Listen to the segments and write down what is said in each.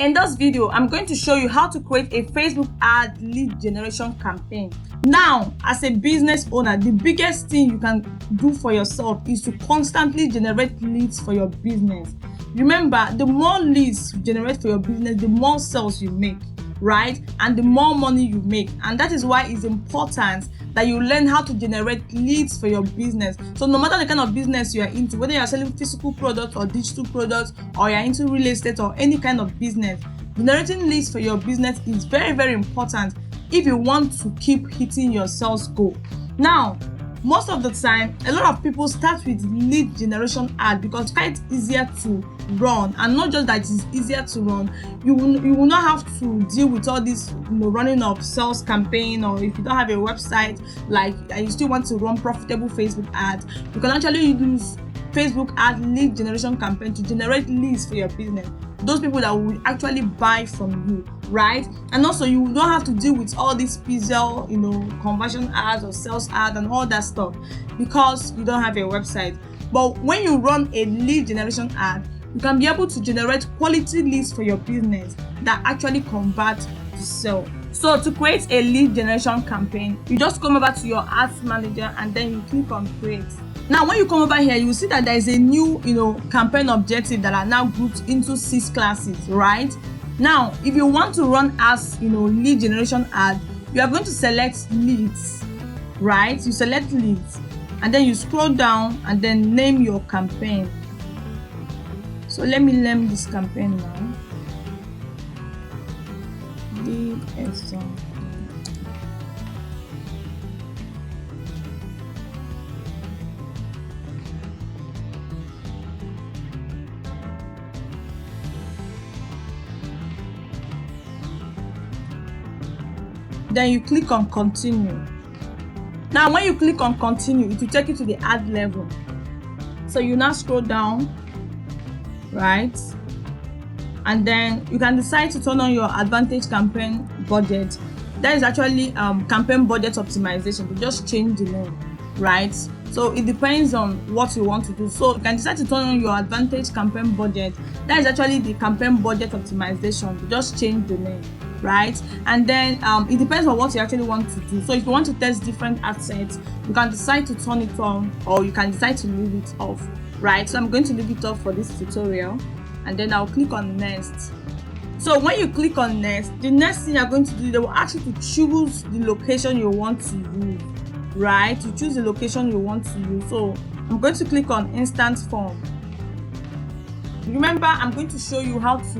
In this video, I'm going to show you how to create a Facebook ad lead generation campaign. Now, as a business owner, the biggest thing you can do for yourself is to constantly generate leads for your business. Remember, the more leads you generate for your business, the more sales you make, right? And the more money you make. And that is why it's important that you learn how to generate leads for your business. So no matter the kind of business you are into, whether you are selling physical products or digital products, or you are into real estate or any kind of business, generating leads for your business is very, very important if you want to keep hitting your sales goal. Now, most of the time, a lot of people start with lead generation ad because it's quite easier to run, and not just that it's easier to run, you will not have to deal with all this running of sales campaign, or if you don't have a website and you still want to run profitable Facebook ads, you can actually use Facebook ad lead generation campaign to generate leads for your business, those people that will actually buy from you, right? And also, you don't have to deal with all these pixel, conversion ads or sales ads and all that stuff because you don't have a website. But when you run a lead generation ad, you can be able to generate quality leads for your business that actually convert to sell. So to create a lead generation campaign, you just come over to your ads manager and then you click on create. Now, when you come over here, you will see that there is a new, campaign objective that are now grouped into 6 classes, right? Now, if you want to run as, lead generation ad, you are going to select leads, right? You select leads, and then you scroll down and then name your campaign. So let me name this campaign now. Lead example. Then you click on continue. Now, when you click on continue, it will take you to the ad level. So you now scroll down, right? And then you can decide to turn on your advantage campaign budget. That is actually campaign budget optimization. You just change the name, right? So it depends on what you want to do. So you can decide to turn on your advantage campaign budget. That is actually the campaign budget optimization. You just change the name, right? And then it depends on what you actually want to do. So if you want to test different assets, you can decide to turn it on, or you can decide to leave it off, right? So I'm going to leave it off for this tutorial, and then I'll click on next. So when you click on next, the next thing you're going to do, they will ask you to choose the location you want to use, right? You choose the location you want to use. So I'm going to click on instant form. Remember, I'm going to show you how to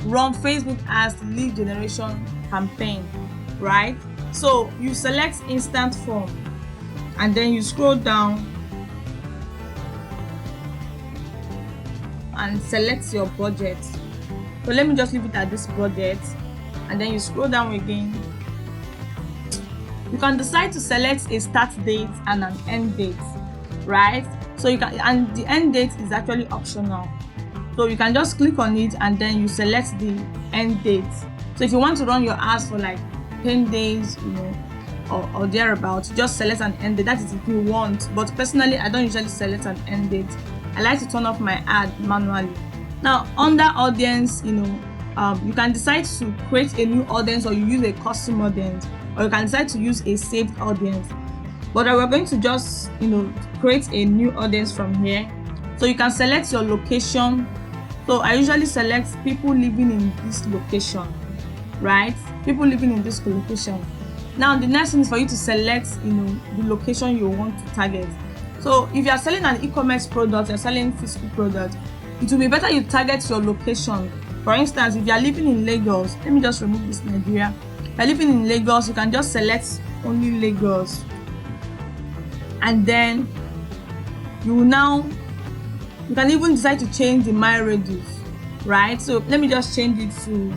run Facebook ads lead generation campaign, right? So you select instant form and then you scroll down and select your budget. So let me just leave it at this budget, and then you scroll down again. You can decide to select a start date and an end date, right? So you can, and the end date is actually optional. So you can just click on it and then you select the end date. So if you want to run your ads for 10 days, or thereabouts, just select an end date. That is if you want. But personally, I don't usually select an end date. I like to turn off my ad manually. Now, under audience, you can decide to create a new audience, or you use a custom audience, or you can decide to use a saved audience. But we're going to just, create a new audience from here. So you can select your location. So I usually select people living in this location, right? People living in this location. Now, the next thing is for you to select, the location you want to target. So if you are selling an e-commerce product, you're selling physical product, it will be better you target your location. For instance, if you are living in Lagos, let me just remove this Nigeria. If you're living in Lagos, you can just select only Lagos. And then you can even decide to change the mile radius, right? So let me just change it to,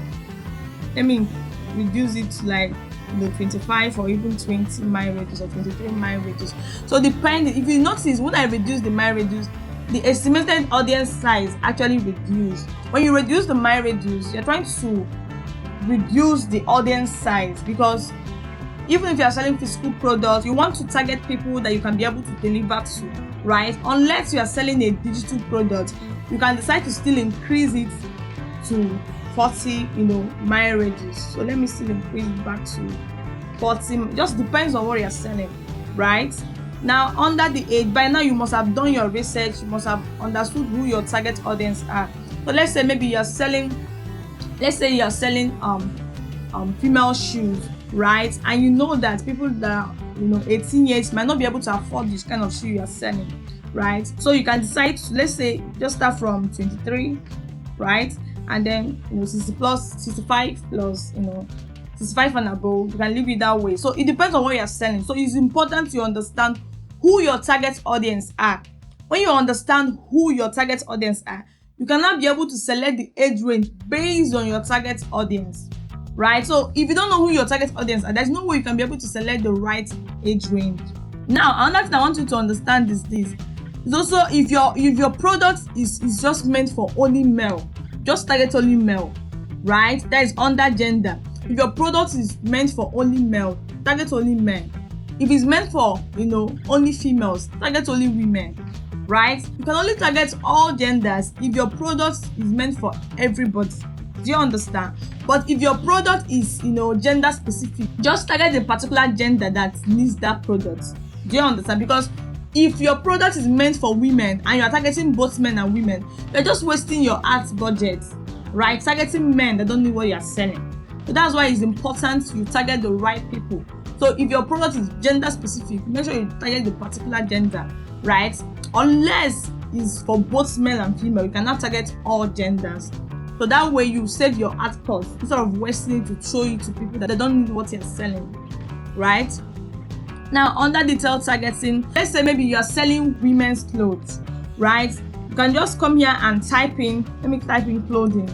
reduce it to 25 or even 20 mile radius or 23 mile radius. So depending, if you notice, when I reduce the mile radius, the estimated audience size actually reduced. When you reduce the mile radius, you're trying to reduce the audience size, because even if you are selling physical products, you want to target people that you can be able to deliver to, right? Unless you are selling a digital product, you can decide to still increase it to 40 marriages. So let me still increase it back to 40. Just depends on what you're selling, right? Now, under the age, by now you must have done your research, you must have understood who your target audience are. So let's say maybe you're selling female shoes, right? And you know that people that are 18 years might not be able to afford this kind of shoe you're selling, right? So you can decide to, let's say, just start from 23, right? And then 60 plus, 65 plus, 65 and above. You can leave it that way. So it depends on what you're selling. So it's important to understand who your target audience are. When you understand who your target audience are, you cannot be able to select the age range based on your target audience, right? So if you don't know who your target audience are, there's no way you can be able to select the right age range. Now, another thing I want you to understand is this. It's also if your product is just meant for only male, just target only male, right? That is under gender. If your product is meant for only male, target only men. If it's meant for only females, target only women, right? You can only target all genders if your product is meant for everybody. Do you understand? But if your product is gender specific, just target a particular gender that needs that product. Do you understand? Because if your product is meant for women and you are targeting both men and women, you're just wasting your ads budget, right? Targeting men that don't know what you're selling. So that's why it's important you target the right people. So if your product is gender specific, make sure you target the particular gender, right? Unless it's for both male and female, you cannot target all genders. So that way you save your ad cost instead of wasting it to show it to people that they don't need what you're selling, right? Now, under detailed targeting, let's say maybe you're selling women's clothes, right? You can just come here and type in, let me type in clothing.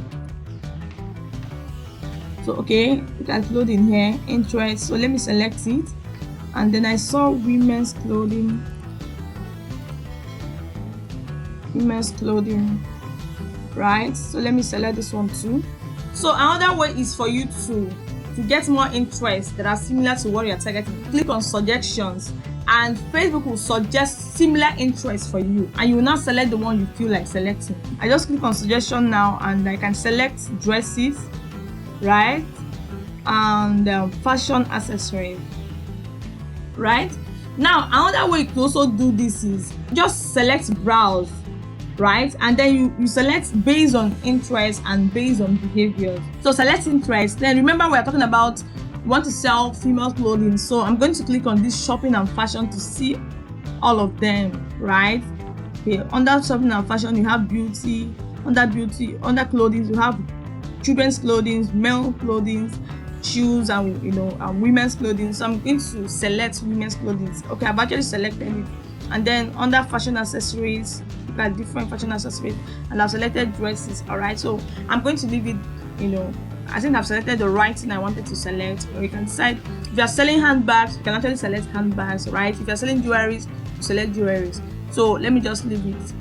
So okay, you can clothing here, interest. So let me select it, and then I saw women's clothing, right? So let me select this one too. So another way is for you to get more interests that are similar to what you're targeting. Click on suggestions, and Facebook will suggest similar interests for you, and you will now select the one you feel like selecting. I just click on suggestion now, and I can select dresses, right? And fashion accessories, right? Now, another way to also do this is just select browse, right? And then you select based on interest and based on behaviors. So select interest. Then remember, we are talking about want to sell female clothing. So I'm going to click on this shopping and fashion to see all of them, right? Okay, under shopping and fashion, you have beauty. Under clothing, you have children's clothing, male clothing, shoes, and and women's clothing. So I'm going to select women's clothing. Okay, I've actually selected it. And then under fashion accessories, you got different fashion accessories, and I've selected dresses. All right, so I'm going to leave it. I think I've selected the right thing I wanted to select. Or you can decide if you're selling handbags, you can actually select handbags, right? If you're selling jewelries, you select jewelries. So let me just leave it.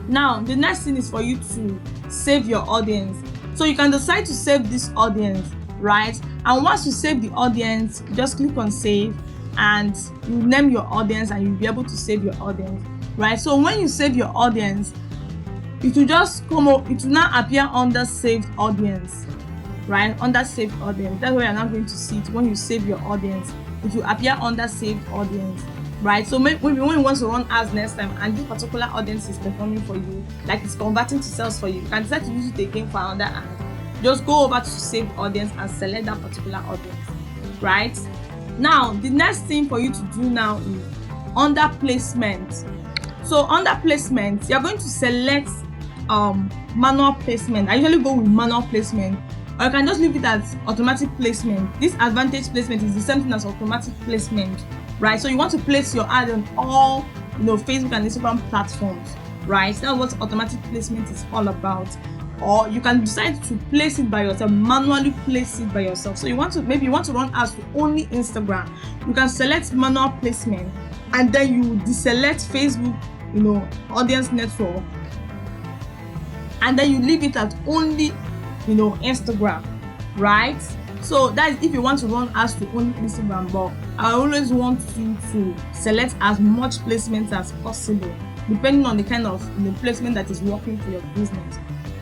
Now, the next thing is for you to save your audience. So you can decide to save this audience, right? And once you save the audience, just click on save, and you name your audience, and you'll be able to save your audience, right? So when you save your audience, it will just come up, it will now appear under saved audience, right? Under saved audience. That's why you're not going to see it. When you save your audience, it will appear under saved audience, right? So maybe when you want to run ads next time and this particular audience is performing for you, like it's converting to sales for you, you can decide to use it again for another ad. Just go over to saved audience and select that particular audience, right? Now, the next thing for you to do now is under placement. So under placement, you're going to select manual placement. I usually go with manual placement, or you can just leave it as automatic placement. This advantage placement is the same thing as automatic placement, right? So you want to place your ad on all Facebook and Instagram platforms, right? That's what automatic placement is all about. Or you can decide to place it by yourself, manually place it by yourself. So you want to run ads to only Instagram. You can select manual placement, and then you deselect Facebook, audience network, and then you leave it at only, Instagram, right? So that is if you want to run ads to only Instagram. But I always want you to select as much placement as possible, depending on the kind of placement that is working for your business.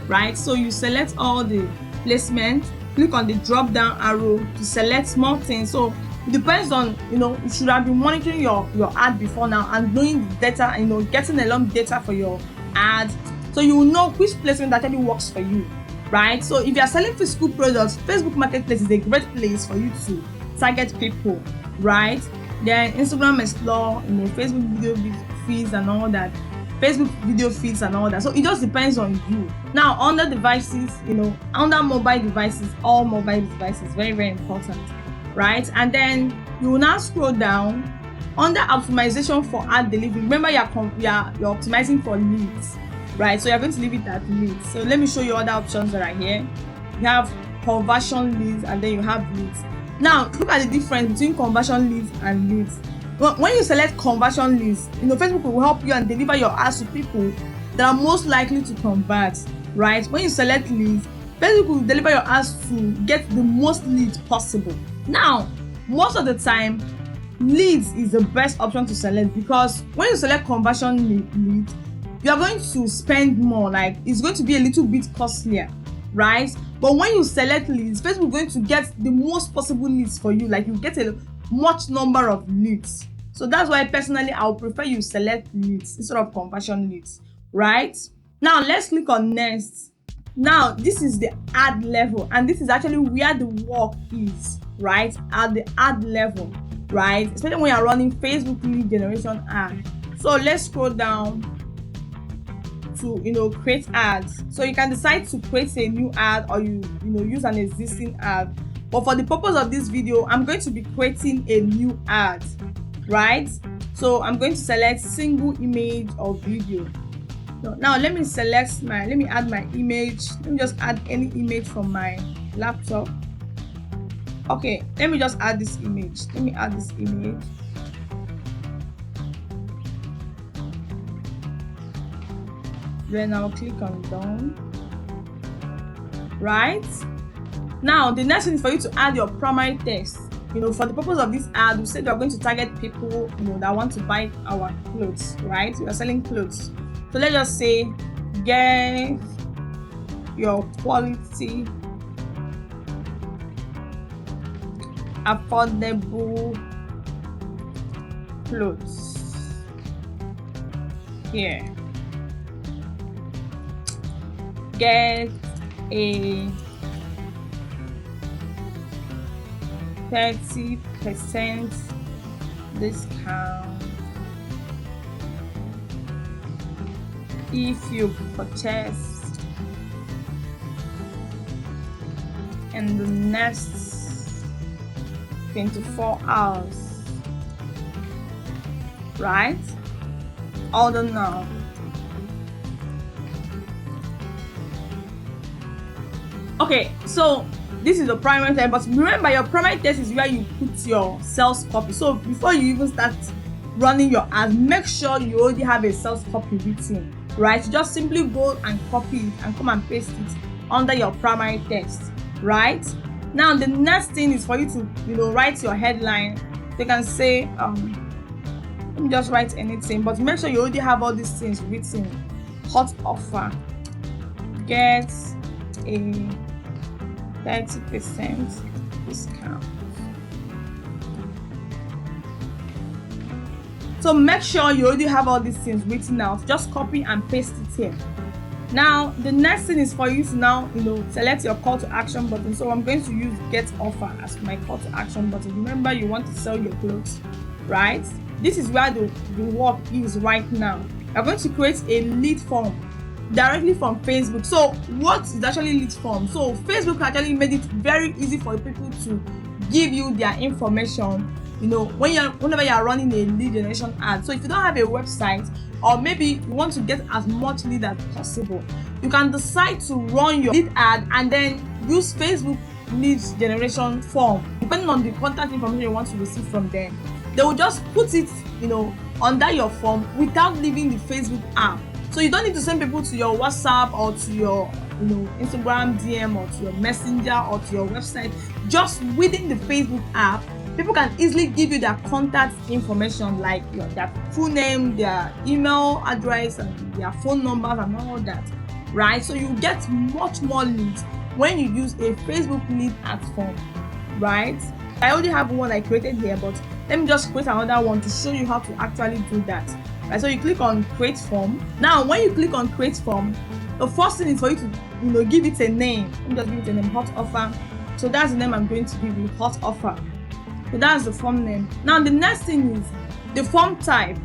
right? So you select all the placement, click on the drop down arrow to select small things. So it depends on, you should have been monitoring your ad before now and knowing the data, getting a lot of data for your ad, so you will know which placement actually works for you, right? So if you are selling physical products, Facebook Marketplace is a great place for you to target people, right? Then Instagram Explore, Facebook video feeds and all that, Facebook video feeds and all that. So it just depends on you. Now under devices, under mobile devices, all mobile devices, very, very important, right? And then you will now scroll down under optimization for ad delivery. Remember, you're optimizing for leads, right? So you're going to leave it at leads. So let me show you other options that are here. You have conversion leads and then you have leads. Now look at the difference between conversion leads and leads. When you select conversion leads, Facebook will help you and deliver your ads to people that are most likely to convert, right? When you select leads, Facebook will deliver your ads to get the most leads possible. Now, most of the time, leads is the best option to select, because when you select conversion lead, you are going to spend more, like it's going to be a little bit costlier, right? But when you select leads, Facebook is going to get the most possible leads for you, like you get a much number of leads. So that's why personally I would prefer you select leads instead of conversion leads, right? Now let's click on next. Now this is the ad level, and this is actually where the work is, right? At the ad level, right? Especially when you're running Facebook lead generation ad. So let's scroll down to create ads. So you can decide to create a new ad or you use an existing ad. But for the purpose of this video, I'm going to be creating a new ad, right? So I'm going to select single image or video. So now let me add my image. Let me just add any image from my laptop. Okay, let me just add this image. Let me add this image. Then I'll click on done. Right? Now the next thing is for you to add your primary text. For the purpose of this ad, we said we are going to target people that want to buy our clothes, right? We are selling clothes. So let's just say, get your quality affordable clothes here. Get a 30% discount if you purchase in the next 24 hours, right? Order now. Okay, so this is the primary text, but remember your primary text is where you put your sales copy. So before you even start running your ad, make sure you already have a sales copy written, right? You just simply go and copy it and come and paste it under your primary text, right? Now the next thing is for you to write your headline. You can say let me just write anything, but make sure you already have all these things written. Hot offer, get a 30% discount. So make sure you already have all these things written out. Just copy and paste it here. Now the next thing is for you to now select your call to action button. So I'm going to use get offer as my call to action button. Remember, you want to sell your clothes, right? This is where the work is right now. You're going to create a lead form directly from Facebook. So what is actually lead form? So Facebook actually made it very easy for people to give you their information, whenever you are running a lead generation ad. So if you don't have a website, or maybe you want to get as much lead as possible, you can decide to run your lead ad and then use Facebook lead generation form. Depending on the contact information you want to receive from them, they will just put it under your form without leaving the Facebook app. So you don't need to send people to your WhatsApp or to your Instagram DM or to your Messenger or to your website. Just within the Facebook app, people can easily give you their contact information, like their full name, their email address, and their phone numbers and all that. right? So you get much more leads when you use a Facebook lead ad form, right? I already have one I created here, but let me just create another one to show you how to actually do that. Right, so you click on create form. Now when you click on create form, the first thing is for you to give it a name. Let me just give it a name, hot offer. So that's the name I'm going to give you, hot offer. So that's the form name. Now the next thing is the form type.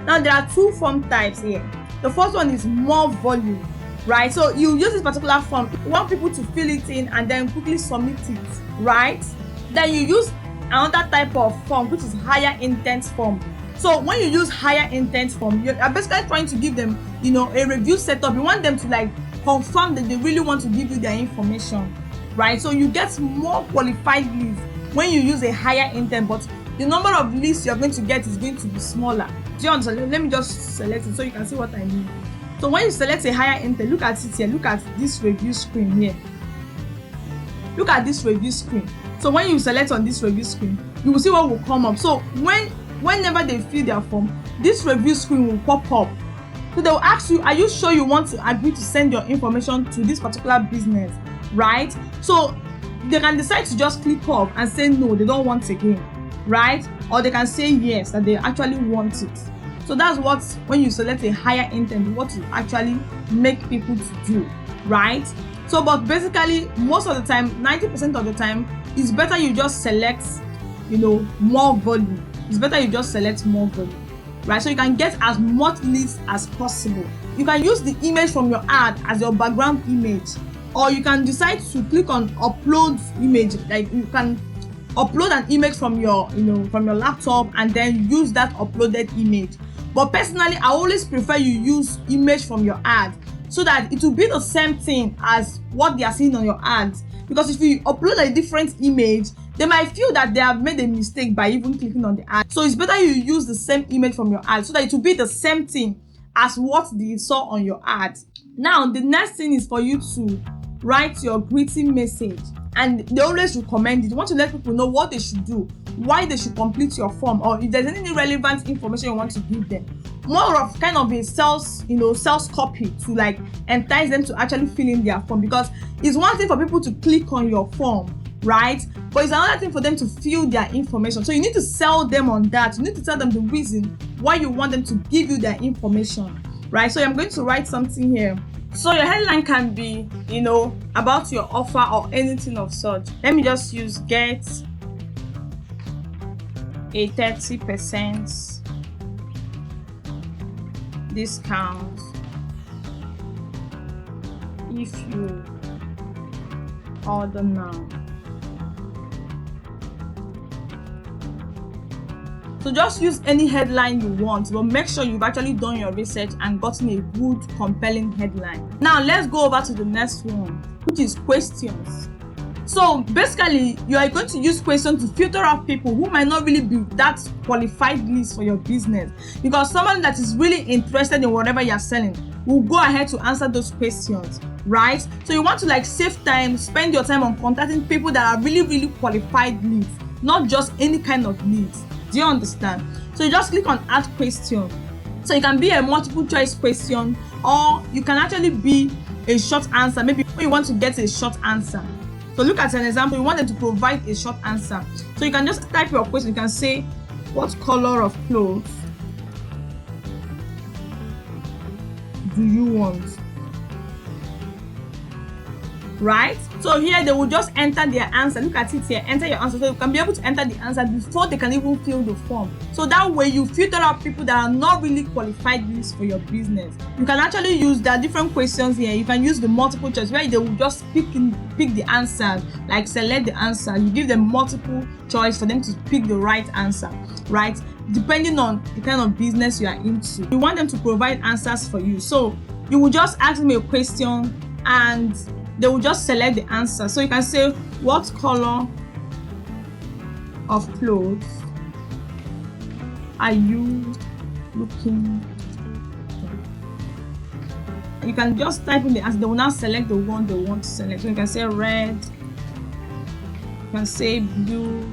Now there are two form types here. The first one is more volume, right? So you use this particular form, you want people to fill it in and then quickly submit it, right? Then you use another type of form, which is higher intent form. So when you use higher intent form, you're basically trying to give them, a review setup. You want them to like confirm that they really want to give you their information, right? So you get more qualified leads when you use a higher intent, but the number of leads you're going to get is going to be smaller. Do you understand? Let me just select it so you can see what I mean. So when you select a higher intent, look at it here. Look at this review screen here. Look at this review screen. So when you select on this review screen, you will see what will come up. So whenever they fill their form, this review screen will pop up. So they will ask you, are you sure you want to agree to send your information to this particular business, right? So they can decide to just click off and say no, they don't want it again, right? Or they can say yes, that they actually want it. So that's what, when you select a higher intent, what you actually make people to do, right? So but basically most of the time, 90% of the time, it's better you just select more volume. It's better you just select more volume, right? So you can get as much leads as possible. You can use the image from your ad as your background image, or you can decide to click on upload image. Like you can upload an image from your laptop and then use that uploaded image. But personally, I always prefer you use image from your ad so that it will be the same thing as what they are seeing on your ads. Because if you upload a different image, they might feel that they have made a mistake by even clicking on the ad. So it's better you use the same image from your ad so that it will be the same thing as what they saw on your ad. Now, the next thing is for you to write your greeting message. And they always recommend it. You want to let people know what they should do, why they should complete your form, or if there's any relevant information you want to give them. More of kind of a sales copy to like entice them to actually fill in their form, because it's one thing for people to click on your form, right? But it's another thing for them to fill their information. So you need to sell them on that. You need to tell them the reason why you want them to give you their information, right? So I'm going to write something here. So your headline can be, about your offer or anything of such. Let me just use get a 30% discount if you order now. So just use any headline you want, but make sure you've actually done your research and gotten a good, compelling headline. Now let's go over to the next one, which is questions. So basically, you are going to use questions to filter out people who might not really be that qualified leads for your business. Because someone that is really interested in whatever you're selling will go ahead to answer those questions, right? So you want to save time, spend your time on contacting people that are really, really qualified leads, not just any kind of leads. Do you understand? So you just click on add question. So it can be a multiple choice question, or you can actually be a short answer. Maybe you want to get a short answer. So look at an example. You want them to provide a short answer. So you can just type your question. You can say, what color of clothes do you want? Right? So here they will just enter their answer. Look at it here. Enter your answer. So you can be able to enter the answer before they can even fill the form. So that way you filter out people that are not really qualified leads for your business. You can actually use the different questions here. You can use the multiple choice where they will just pick the answers, like select the answer. You give them multiple choice for them to pick the right answer, right? Depending on the kind of business you are into. You want them to provide answers for you. So you will just ask them a question and they will just select the answer. So you can say, what color of clothes are you looking for? You can just type in the answer. They will now select the one they want to select. So you can say red, you can say blue,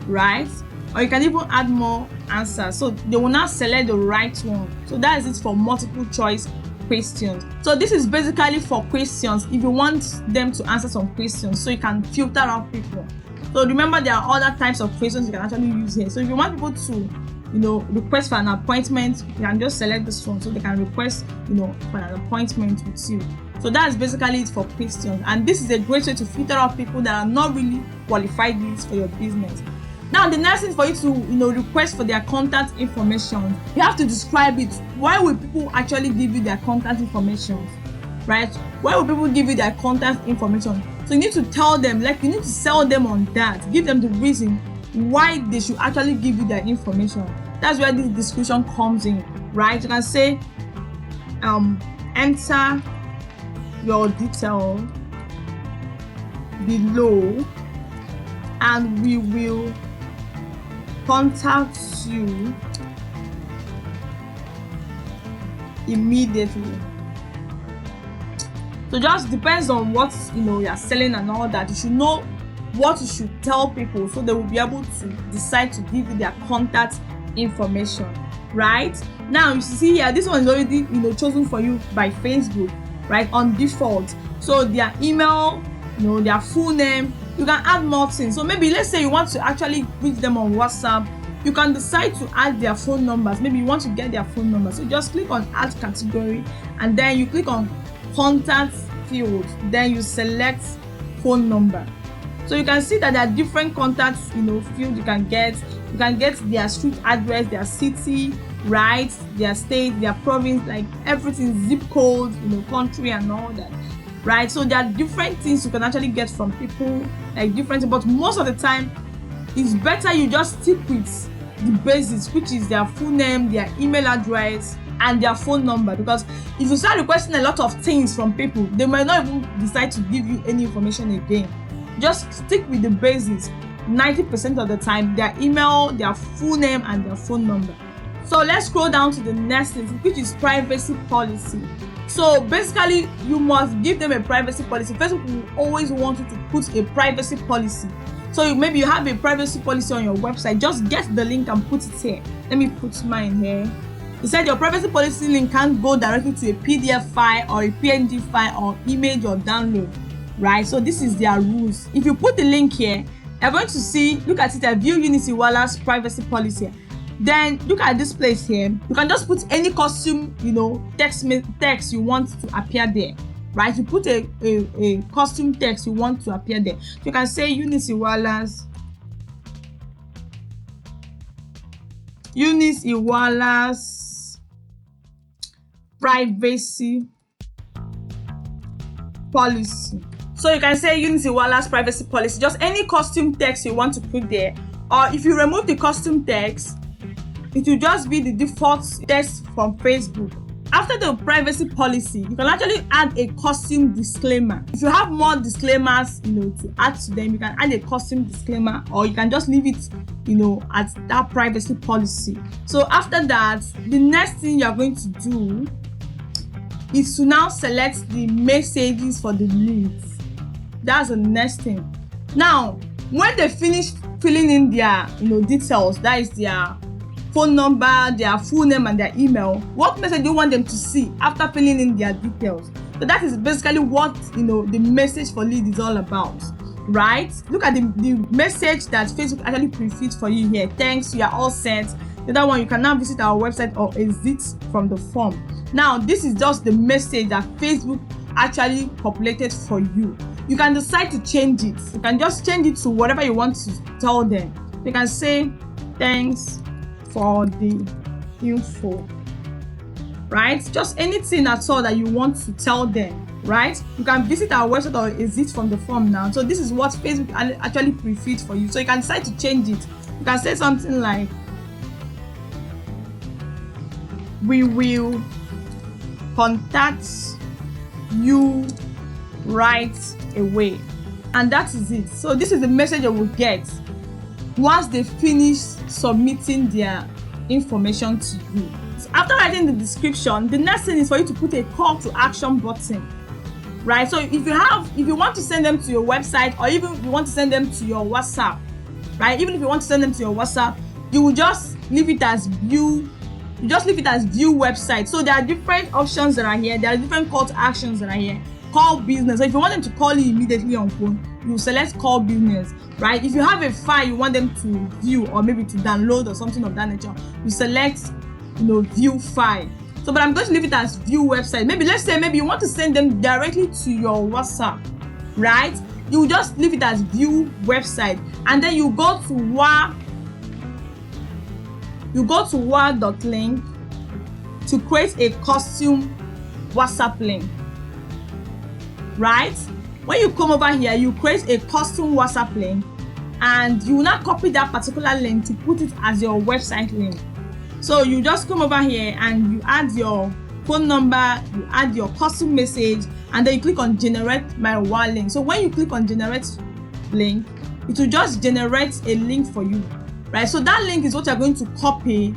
right? Or you can even add more answers. So they will now select the right one. So that is it for multiple choice questions. So this is basically for questions if you want them to answer some questions, so you can filter out people. So remember, there are other types of questions you can actually use here. So if you want people to request for an appointment, you can just select this one so they can request for an appointment with you. So that's basically it for questions, and this is a great way to filter out people that are not really qualified leads for your business. Now the next thing for you to request for their contact information, you have to describe it. Why will people actually give you their contact information, right? Why will people give you their contact information? So you need to tell them, like you need to sell them on that, give them the reason why they should actually give you their information. That's where this description comes in, right? You can say enter your detail below and we will contact you immediately. So just depends on what you're selling and all that. You should know what you should tell people so they will be able to decide to give you their contact information, right? Now you see here, this one is already chosen for you by Facebook, right, on default. So their email, their full name. You can add more things. So maybe let's say you want to actually reach them on WhatsApp, you can decide to add their phone numbers. Maybe you want to get their phone numbers, so just click on add category and then you click on contact field, then you select phone number. So you can see that there are different contacts field you can get their street address, their city, right, their state, their province, like everything, zip code, country and all that, right? So there are different things you can actually get from people, like different, but most of the time it's better you just stick with the basics, which is their full name, their email address and their phone number, because if you start requesting a lot of things from people, they might not even decide to give you any information again. Just stick with the basics 90% of the time, their email, their full name and their phone number. So let's scroll down to the next thing, which is privacy policy. So basically you must give them a privacy policy. Facebook will always want you to put a privacy policy. So maybe you have a privacy policy on your website, just get the link and put it here. Let me put mine here. It said your privacy policy link can't go directly to a PDF file or a PNG file or image or download, right? So this is their rules. If you put the link here, you're going to see, look at it, a view Unisiwala's privacy policy. Then look at this place here. You can just put any custom, text you want to appear there, right? You put a custom text you want to appear there. You can say Unisiwala's privacy policy. So you can say Unisiwala's privacy policy, just any custom text you want to put there. Or if you remove the custom text, it will just be the default text from Facebook. After the privacy policy, you can actually add a custom disclaimer. If you have more disclaimers, to add to them, you can add a custom disclaimer, or you can just leave it, at that privacy policy. So after that, the next thing you're going to do is to now select the messages for the leads. That's the next thing. Now, when they finish filling in their, details, that is their phone number, their full name and their email, what message do you want them to see after filling in their details? So that is basically what the message for lead is all about, right? Look at the message that Facebook actually pre-filled for you here. Thanks, you are all set. The other one, you can now visit our website or exit from the form. Now this is just the message that Facebook actually populated for you. You can decide to change it. You can just change it to whatever you want to tell them. You can say thanks for the info, right? Just anything at all that you want to tell them, right? You can visit our website or exit from the form now. So this is what Facebook actually pre-filled for you. So you can decide to change it. You can say something like, we will contact you right away, and that is it. So this is the message you will get once they finish submitting their information to you. So after writing the description, the next thing is for you to put a call to action button, right? So if you want to send them to your website, or even if you want to send them to your WhatsApp, right? Even if you want to send them to your WhatsApp, you will just leave it as view you just leave it as view website. So there are different options that are here. There are different call to actions that are here. Call business. So if you want them to call you immediately on phone, you select call business, right? If you have a file you want them to view or maybe to download or something of that nature, you select, view file. So, but I'm going to leave it as view website. Maybe let's say you want to send them directly to your WhatsApp, right? You just leave it as view website, and then you go to wah.link to create a custom WhatsApp link, right? When you come over here, you create a custom WhatsApp link, and you will not copy that particular link to put it as your website link. So you just come over here and you add your phone number, you add your custom message, and then you click on generate my WA link. So when you click on generate link, it will just generate a link for you, right? So that link is what you're going to copy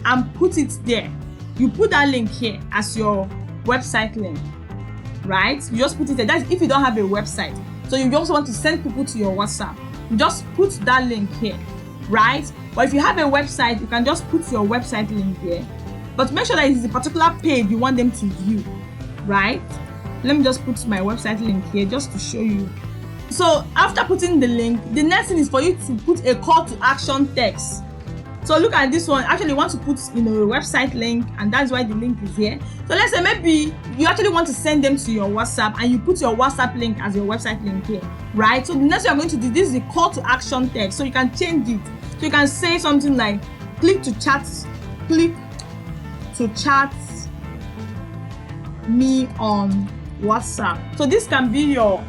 and put it there. You put that link here as your website link, right? You just put it there. That's if you don't have a website. So you just want to send people to your WhatsApp, you just put that link here, right? But if you have a website, you can just put your website link here. But make sure that it is a particular page you want them to view, right? Let me just put my website link here just to show you. So after putting the link, the next thing is for you to put a call to action text. So look at this one. Actually, you want to put a website link, and that's why the link is here. So let's say maybe you actually want to send them to your WhatsApp, and you put your WhatsApp link as your website link here, right? So the next thing you're going to do, this is the call to action text. So you can change it. So you can say something like click to chat me on WhatsApp. So this can be your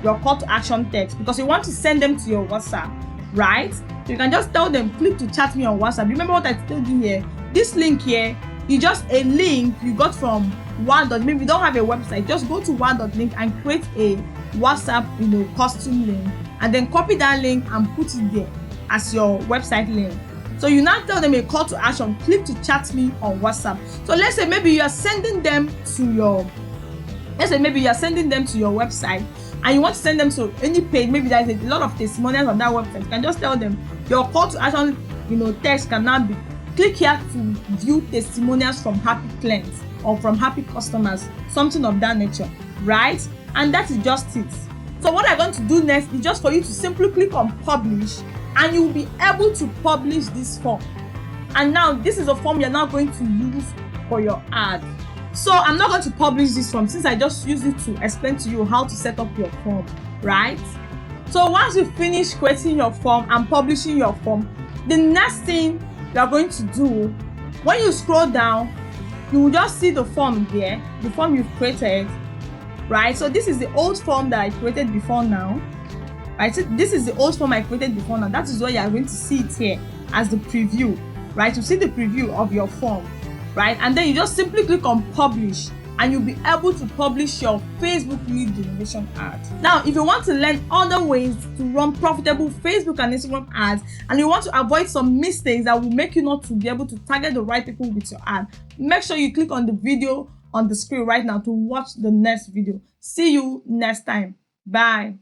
your call to action text, because you want to send them to your WhatsApp, right? So you can just tell them click to chat me on WhatsApp. Remember what I told you here? This link here is just a link you got from maybe you don't have a website, just go to wah.link and create a WhatsApp custom link, and then copy that link and put it there as your website link. So you now tell them a call to action, click to chat me on WhatsApp. So let's say maybe you are sending them to your website, and you want to send them to any page. Maybe there is a lot of testimonials on that website. You can just tell them your call to action text can now be click here to view testimonials from happy clients or from happy customers, something of that nature, right? And that is just it. So what I'm going to do next is just for you to simply click on publish, and you will be able to publish this form. And now this is a form you're now going to use for your ad. So I'm not going to publish this form, since I just use it to explain to you how to set up your form, right? So once you finish creating your form and publishing your form, the next thing you're going to do, when you scroll down, you will just see the form there, the form you've created, right? So this is the old form that I created before now. Right, so this is the old form I created before now. That is why you are going to see it here as the preview, right? You see the preview of your form, right? And then you just simply click on publish, and you'll be able to publish your Facebook lead generation ad. Now, if you want to learn other ways to run profitable Facebook and Instagram ads, and you want to avoid some mistakes that will make you not to be able to target the right people with your ad, make sure you click on the video on the screen right now to watch the next video. See you next time. Bye.